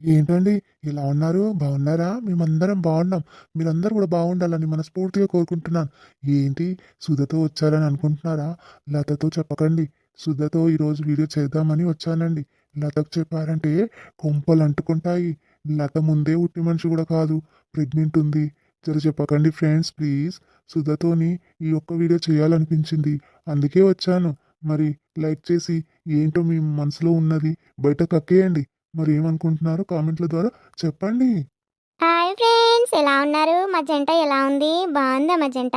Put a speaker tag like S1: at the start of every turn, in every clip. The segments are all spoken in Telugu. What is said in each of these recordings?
S1: ఏంటండి ఇలా ఉన్నారు? బాగున్నారా? మేమందరం బాగున్నాం. మీరందరూ కూడా బాగుండాలని మనస్ఫూర్తిగా కోరుకుంటున్నాను. ఏంటి సుధతో వచ్చారని అనుకుంటున్నారా? లతతో చెప్పకండి. సుధతో ఈరోజు వీడియో చేద్దామని వచ్చానండి. లతకు చెప్పారంటే కొంపలు అంటుకుంటాయి. లత ముందే ఉట్టి మనిషి కూడా కాదు. ప్రెగ్నెంట్ ఉంది. జర చెప్పకండి ఫ్రెండ్స్ ప్లీజ్. సుధతోని ఈ ఒక్క వీడియో చేయాలనిపించింది. అందుకే వచ్చాను. మరి లైక్ చేసి ఏంటో మీ మనసులో ఉన్నది బయట కక్కేయండి. మరి ఏమనుకుంటున్నారో కామెంట్ల ద్వారా చెప్పండి.
S2: హాయ్ ఫ్రెండ్స్, ఎలా ఉన్నారు? మా జంట ఎలా ఉంది? బాగుందా మా జంట?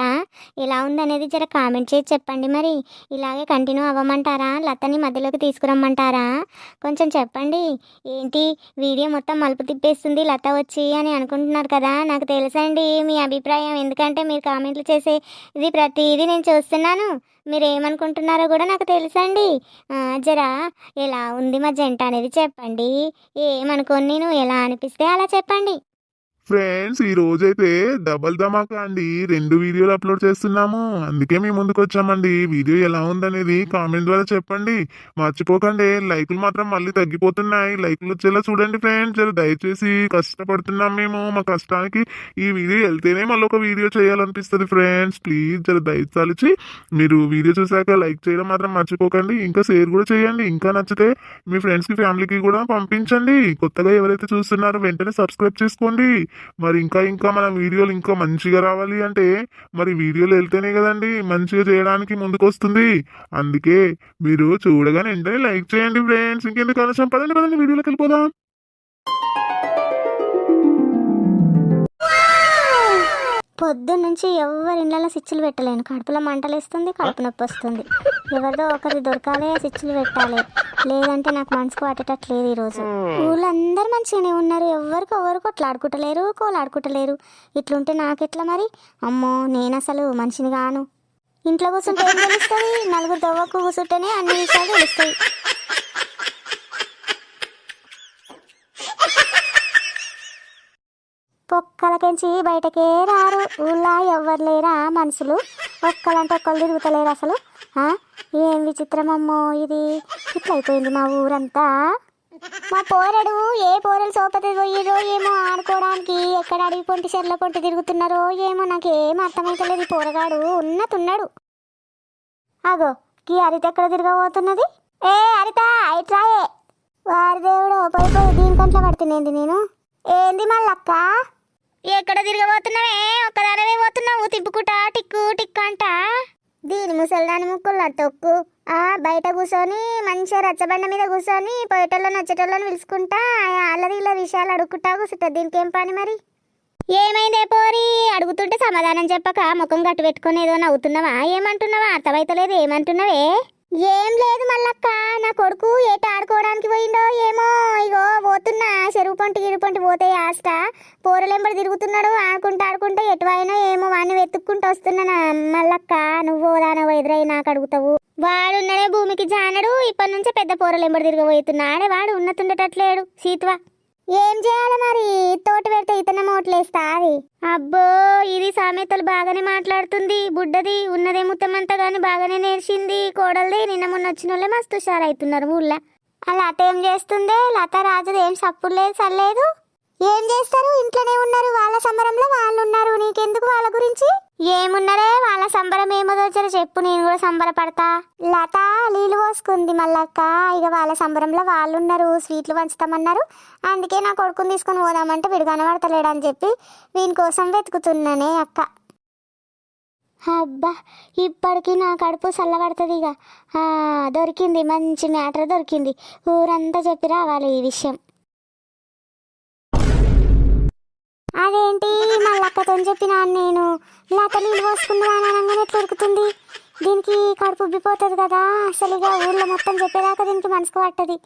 S2: ఎలా ఉంది అనేది జర కామెంట్ చేసి చెప్పండి. మరి ఇలాగే కంటిన్యూ అవ్వమంటారా? లతని మధ్యలోకి తీసుకురమ్మంటారా? కొంచెం చెప్పండి. ఏంటి వీడియో మొత్తం మలుపు తిప్పేస్తుంది లత వచ్చి అని అనుకుంటున్నారు కదా. నాకు తెలుసండి మీ అభిప్రాయం, ఎందుకంటే మీరు కామెంట్లు చేసే ఇది ప్రతిదీ నేను చూస్తున్నాను. మీరు ఏమనుకుంటున్నారో కూడా నాకు తెలుసండి. జరా ఎలా ఉంది మా జంట అనేది చెప్పండి. ఏమనుకోని నేను ఎలా అనిపిస్తే అలా చెప్పండి.
S1: ఫ్రెండ్స్ ఈ రోజైతే డబల్ ధమాకా అండి, 2 వీడియోలు అప్లోడ్ చేస్తున్నాము. అందుకే మీ ముందుకు వచ్చామండి. వీడియో ఎలా ఉందనేది కామెంట్ ద్వారా చెప్పండి. మర్చిపోకండి, లైకులు మాత్రం మళ్ళీ తగ్గిపోతున్నాయి. లైకులు వచ్చేలా చూడండి ఫ్రెండ్స్. జర దయచేసి కష్టపడుతున్నాం మేము. మా కష్టానికి ఈ వీడియో వెళ్తేనే మళ్ళీ ఒక వీడియో చేయాలనిపిస్తుంది ఫ్రెండ్స్. ప్లీజ్ జర దయచాలిచి మీరు వీడియో చూసాక లైక్ చేయడం మాత్రం మర్చిపోకండి. ఇంకా షేర్ కూడా చేయండి. ఇంకా నచ్చితే మీ ఫ్రెండ్స్కి ఫ్యామిలీకి కూడా పంపించండి. కొత్తగా ఎవరైతే చూస్తున్నారో వెంటనే సబ్స్క్రైబ్ చేసుకోండి. మరి ఇంకా ఇంకా మన వీడియోలు ఇంకా మంచిగా రావాలి అంటే మరి వీడియోలు వెళ్తేనే కదండి మంచిగా చేయడానికి ముందుకు వస్తుంది. అందుకే మీరు చూడగానే వెంటనే లైక్ చేయండి ఫ్రెండ్స్. ఇంకెందుకు ఆలస్యం, పదండి పదండి వీడియోలోకి వెళ్ళిపోదాం.
S2: పొద్దున్నుంచి ఎవరి ఇళ్ళలో స్విచ్లు పెట్టలేను. కడుపులో మంటలేస్తుంది, కడుపు నొప్పి వస్తుంది. ఎవరిదో ఒకరి దొరకాలి, స్విచ్లు పెట్టాలి. లేదంటే నాకు మనసుకు పట్టేటట్లేదు ఈరోజు. ఊళ్ళో అందరు మంచిగానే ఉన్నారు. ఎవరికి ఎవరు కొట్లాడుకుంటలేరు, కోలాడుకుంటలేరు. ఇట్లుంటే నాకెట్లా మరి? అమ్మో, నేను అసలు మనిషిని కాను. ఇంట్లో కూర్చుంటే ఏం తెలుస్తుంది? నలుగురు దవ్వకు కూర్చుంటేనే అన్ని విషయాలు తెలుస్తాయి. పొక్కలకెంచి బయటకే రారు. ఊళ్ళో ఎవ్వరు లేరా మనుషులు? ఒక్కలంటే ఒక్కరు తిరుగుతలేరు అసలు. ఏం విచిత్రమమ్మో ఇది. ఇట్లా అయిపోయింది మా ఊరంతా. మా పోరడు ఏ పోరలు సోపతి పోయిరో ఏమో ఆడుకోవడానికి. ఎక్కడ అడవి పొంటి చెర్ల పొంటి తిరుగుతున్నారో ఏమో, నాకేం అర్థమైతలేదు. ఈ పోరగాడు ఉన్నతున్నాడు. అగో గీ హరిత ఎక్కడ తిరగబోతున్నది? ఏ హరిత, ఇట్రాయే. వారి దేవుడు పోయి పోయి దీనికంట్లో పడుతున్నాండి నేను. ఏంది మళ్ళక్క? ఎక్కడ తిరగబోతున్నావే? ఒక్కదానమే పోతున్నావు తిప్పుకుంటా టిక్కు టిక్కు అంట. దీని ముసలిదాని ముక్కుల్లో తొక్కు. బయట కూర్చొని మంచిగా రచ్చబండ మీద కూర్చొని పోయేటోళ్ళని వచ్చేటోళ్ళని పిలుచుకుంటా అల్లరి ఇలా విషయాలు అడుగుకుంటా కూర్చుంటుంది. దీనికి ఏం పని మరి? ఏమైందే పోరి? అడుగుతుంటే సమాధానం చెప్పక ముఖం గట్టు పెట్టుకొని ఏదో నవ్వుతున్నావా? ఏమంటున్నావా? అర్థమైతలేదు. ఏమంటున్నావే? ఏం లేదు మల్లక్క, నా కొడుకు ఏట ఆడుకోవడానికి పోయిండో ఏమో. ఇగో పోతున్నా చెరువు పొంటి గిరు పొంటి పోతే ఆస్ట పోరలెంబడి తిరుగుతున్నాడు. ఆడుకుంటా ఆడుకుంటా ఎటువైనా ఏమో వాడిని వెతుక్కుంటూ వస్తున్నా. మల్లక్క నువ్వు దానో ఎదురై నాకు అడుగుతావు? వాడున్ననే భూమికి జానడు. ఇప్పటి నుంచే పెద్ద పోరలెంబడి తిరగబోతున్నాడే. వాడు ఉన్నతుండటట్లేడు. సీత్వా ఏం చేయాలి మరి? తోట పెడితే ఇతన మోట్లేస్తా అది. అబ్బో, ఇది సామెతలు బాగానే మాట్లాడుతుంది. బుడ్డది ఉన్నదే ముత్తమంతా గాని బాగానే నేర్చింది. కోడలది నిన్న మొన్న వచ్చిన వాళ్ళే మస్తు హుషారు అవుతున్నారు ఊళ్ళో. ఆ లత ఏం చేస్తుందే? లత రాజుది ఏం సప్పుడు లేదు, సర్లేదు. ఏం చేస్తారు? ఇంట్లోనే ఉన్నారు. వాళ్ళ సంబరంలో వాళ్ళు ఉన్నారు. నీకెందుకు వాళ్ళ గురించి? ఏమున్నారే వాళ్ళ సంబరం ఏమో జర చెప్పు, నేను కూడా సంబరపడతా. లత నీళ్ళు పోసుకుంది మల్లక్క. ఇక వాళ్ళ సంబరంలో వాళ్ళు ఉన్నారు. స్వీట్లు పంచుతామన్నారు. అందుకే నా కొడుకుని తీసుకొని పోదామంటే వీడు కనబడతలేడని చెప్పి వీని కోసం వెతుకుతున్నానే అక్క. అబ్బా, ఇప్పటికీ నా కడుపు చల్లబడుతుంది. ఇక దొరికింది, మంచి మ్యాటర్ దొరికింది. ఊరంతా చెప్పి రావాలి ఈ విషయం. అదేంటి మళ్ళక్కతో చెప్పినాను నేను. లేక నీళ్ళు పోసుకున్నాను అనగానే ఎట్లా ఉరుకుతుంది? దీనికి కడుపు ఉబ్బిపోతుంది కదా. అసలు ఇక ఊళ్ళో మొత్తం చెప్పేదాకా దీనికి మనసుకు పట్టది.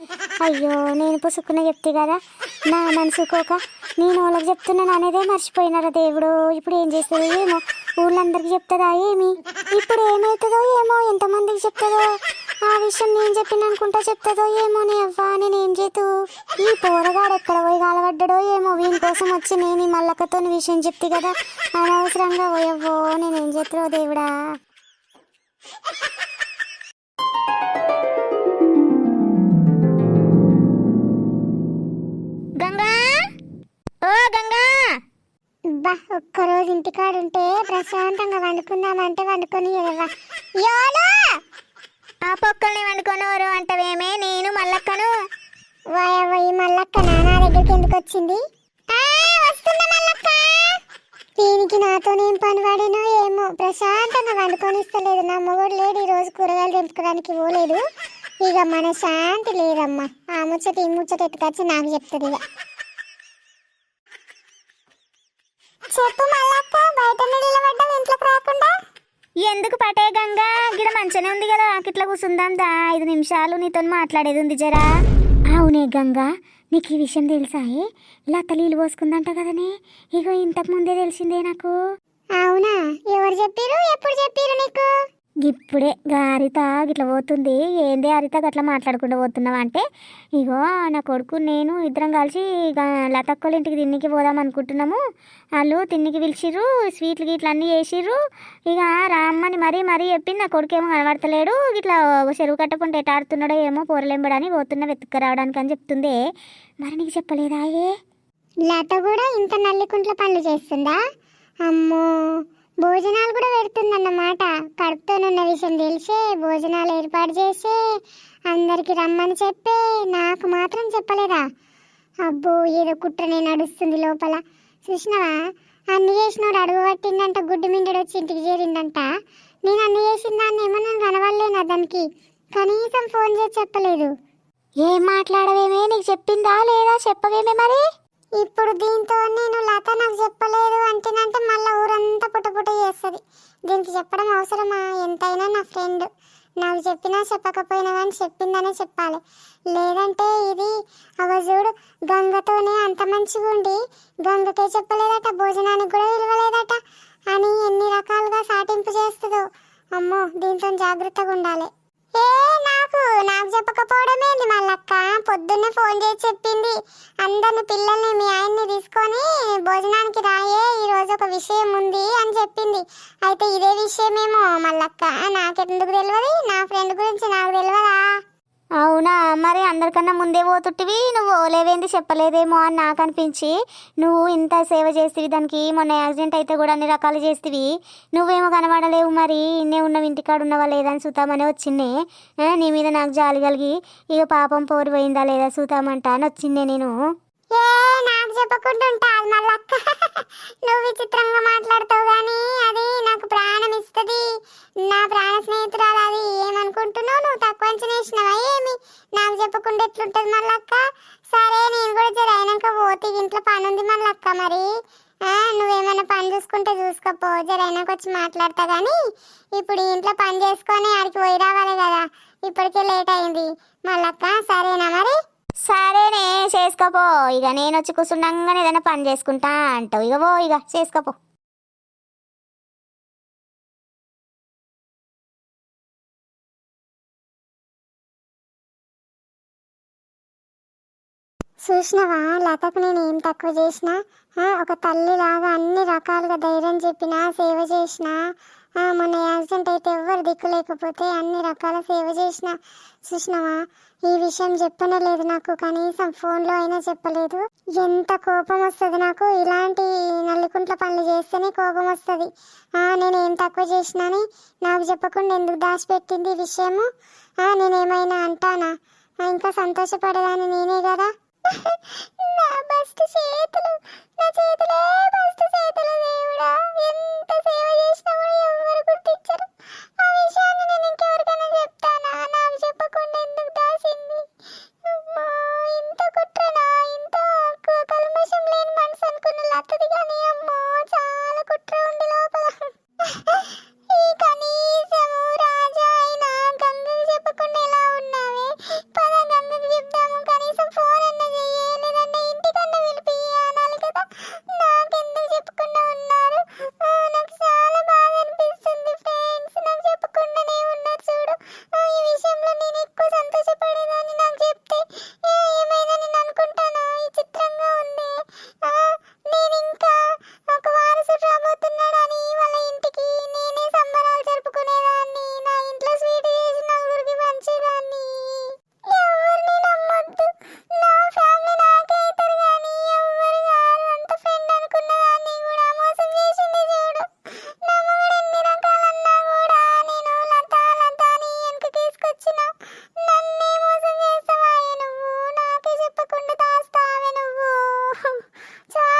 S2: అయ్యో, నేను పుసుక్కునే చెప్తే కదా నా మనసుకోక నేను వాళ్ళకి చెప్తున్నాను అనేదే మర్చిపోయినారా దేవుడు. ఇప్పుడు ఏం చేస్తుందో ఏమో, ఊళ్ళందరికీ చెప్తుందా ఏమి? ఇప్పుడు ఏమవుతుందో ఏమో, ఎంతమందికి చెప్తుందో ఆ విషయం. నేను చెప్పిన అనుకుంటా చెప్తుందో ఏమో. నీ అవ్వా నేనేం చేతు? ఈ పోరగాడు ఎక్కడ పోయి కాలబడ్డాడో ఏమో. వీని కోసం వచ్చి నేను ఈ మల్లక్కతో విషయం చెప్తే కదా అనవసరంగా పోయవ్వో. నేనేం చేతురో దేవుడా. గంగా
S3: అబ్బా ఒక్కరోజు ఇంటికాడుంటే ప్రశాంతంగా వండుకుందామంటే వండుకొని యోలో
S2: ఆ పొక్కల్ని వండుకోనోరు అంటవేమే నేను మల్లక్కను.
S3: ఈ మల్లక్క నా దగ్గరికి ఎందుకు వచ్చింది? వస్తున్నా మల్లక్క. దీనికి నాతోనేం పని వాడినో ఏమో, ప్రశాంతంగా వండుకొని ఇస్తలేదు. నా మొగుడు లేడు, ఈ రోజు కూరగాయలు తెంపుకోవడానికి పోలేదు. ఇక మన శాంతి లేదమ్మా. ఆ ముచ్చట ఈ ముచ్చట ఎత్తుకొచ్చి నాకు చెప్తుంది. ఇక చెప్పు మల్లక్క, బయట నిలబడ్డావు ఇంట్లోకి రాకుండా.
S2: ఎందుకు పటే గంగా, గిడ మంచిగానే ఉంది కదా, ఇట్లా కూర్చుందాం దా, 5 నిమిషాలు నీతో మాట్లాడేది ఉంది జరా. అవునే గంగా, నీకు ఈ విషయం తెలుసా? లత నీళ్ళు పోసుకుందంట కదనే. ఇగో ఇంతకు ముందే తెలిసిందే నాకు.
S3: అవునా? ఎవరు చెప్పిరు? ఎప్పుడు చెప్పిరు నీకు?
S2: ఇప్పుడే హరిత గిట్లా పోతుంది. ఏందే హరిత గట్లా మాట్లాడకుండా పోతున్నావా అంటే, ఇగో నా కొడుకు నేను ఇద్దరం కలిసి లతక్కల ఇంటికి తిన్నికి పోదాం అనుకుంటున్నాము. వాళ్ళు తిన్నికి పిలిచిర్రు, స్వీట్లు గిట్ల అన్నీ చేసిర్రు. ఇక రామ్మని మరీ చెప్పింది. నా కొడుకు ఏమో కనబడతలేడు, ఇట్లా చెరువు కట్టకుండా ఎట ఆడుతున్నాడో ఏమో పోరలెంబడని పోతున్నా వెతుక్క రావడానికి అని చెప్తుంది. మరి నీకు చెప్పలేదా?
S3: లత కూడా ఇంత నల్లికుంట్ల పనులు చేస్తుందా? అమ్మో, భోజనాలు కూడా పెడుతుందన్నమాట. కడుపుతోనున్న విషయం తెలిసే భోజనాలు ఏర్పాటు చేసే అందరికి రమ్మని చెప్పే నాకు మాత్రం చెప్పలేదా? అబ్బో, ఏదో కుట్రనే నడుస్తుంది లోపల. చూసినవా, అన్ని చేసినోడు అడుగు పట్టిందంట, గుడ్డు మిండడు వచ్చి ఇంటికి చేరిందంట. నేను అన్ని చేసిన దాన్ని ఏమో నేను కనవలేనా దానికి? కనీసం ఫోన్ చేసి చెప్పలేదు.
S2: ఏం మాట్లాడవేమే, నీకు చెప్పిందా లేదా? చెప్పవేమే మరి.
S3: ఇప్పుడు దీంతో నేను లత నాకు చెప్పలేదు అంటేనంటే మళ్ళీ ఊరంతా పుట్ట చేస్తుంది. దీనికి చెప్పడం అవసరమా? ఎంతైనా నా ఫ్రెండ్. నాకు చెప్పినా చెప్పకపోయినా కానీ చెప్పిందనే చెప్పాలి. లేదంటే ఇది చూడు, గంగతోనే అంత మంచిగా ఉండి గంగకే చెప్పలేదట, భోజనానికి కూడా విలువలేదట అని ఎన్ని రకాలుగా సాటింపు చేస్తుందో. అమ్మో, దీంతో జాగ్రత్తగా ఉండాలి. నాకు చెప్పకపోవడమేంది మళ్ళక్క? పొద్దున్నే ఫోన్ చేసి చెప్పింది, అందరిని పిల్లల్ని మీ ఆయన్ని తీసుకొని భోజనానికి రాయే, ఈ రోజు ఒక విషయం ఉంది అని చెప్పింది. అయితే ఇదే విషయమేమో మళ్ళక్క, నాకెందుకు తెలియదు? నా ఫ్రెండ్ గురించి నాకు తెలియదా?
S2: అవునా? మరి అందరికన్నా ముందే పోతుట్టివి, నువ్వు ఓలేవేంది చెప్పలేదేమో అని నాకు అనిపించి, నువ్వు ఇంత సేవ చేస్తేవి దానికి. మొన్న యాక్సిడెంట్ అయితే కూడా అన్ని రకాలు చేస్తేవి, నువ్వేమో కనబడలేవు. మరి ఇన్నే ఉన్నవి, ఇంటికాడ ఉన్నవా లేదా అని చూద్దామని వచ్చిండే. నీ మీద నాకు జాలి కలిగి ఇక పాపం పోరు పోయిందా లేదా చూద్దామంట అని వచ్చిండే నేను.
S3: నాకు చెప్పకుండా ఉంటాను మళ్ళక్క. నువ్వు విచిత్రంగా మాట్లాడతావు కానీ అది నాకు ప్రాణం ఇస్తుంది. నా ప్రాణ స్నేహితురాలు. అది ఏమనుకుంటున్నావు? నువ్వు తక్కువ అంచనేసినావా ఏమి? నాకు చెప్పకుండా ఎట్లుంటది మళ్ళక్క? సరే, నేను కూడా జర అయినాక పోతే ఇంట్లో పని ఉంది మళ్ళక్క. మరి నువ్వేమైనా పని చూసుకుంటే చూసుకోపో, జర అయినాక వచ్చి మాట్లాడతా. కానీ ఇప్పుడు ఇంట్లో పని చేసుకొని ఆడికి పోయి రావాలి కదా, ఇప్పటికే లేట్ అయింది మళ్ళక్క. సరేనా మరి?
S2: సరేనే, చేసుకోపో. ఇక నేను వచ్చి కూర్చుండగానే ఏదైనా పని చేసుకుంటా అంటావు. ఇక పో, ఇక చేసుకోపో.
S3: చూసినవా, లతకు నేను ఏం తక్కువ చేసినా? ఒక తల్లిలాగా అన్ని రకాలుగా ధైర్యం చెప్పినా, సేవ చేసిన. మొన్న యాక్సిడెంట్ అయితే ఎవ్వరు దిక్కు లేకపోతే అన్ని రకాల సేవ చేసిన. చూసినవా, ఈ విషయం చెప్పనే లేదు నాకు, కనీసం ఫోన్లో అయినా చెప్పలేదు. ఎంత కోపం వస్తుంది నాకు, ఇలాంటి నల్లికుంట్ల పనులు చేస్తేనే కోపం వస్తుంది. నేను ఏం తక్కువ చేసినాని నాకు చెప్పకుండా ఎందుకు దాచిపెట్టింది ఈ విషయము? నేనేమైనా అంటానా? ఇంకా సంతోషపడేదాన్ని నేనే కదా. నా బస్ట్ చేతులు, నా చేతులే బస్ట్ చేతులు. దేవుడా, ఎంత సేవ చేసినా కూడా ఎవరు గుర్తించరు. ఆ విషయాన్ని నేను ఇంకెవరికైనా చెప్తానా? నాకు చెప్పకుండా ఎందుకు దాచింది? ఇంత కుట్రనా? ఇంత కల్మషం లేని మనసు అనుకున్న లత్తది కానీ అమ్మో, చాలా కుట్ర ఉంది లోపల. ఈ కనీసము రాజా అయినా గంగకి చెప్పకుండా ఎలా ఉన్నావే? పద గంగకి చెప్దాము, కనీసం ఫోన్ అన్న చెయ్యే, లేదంటే ఇంటికన్నా చాలా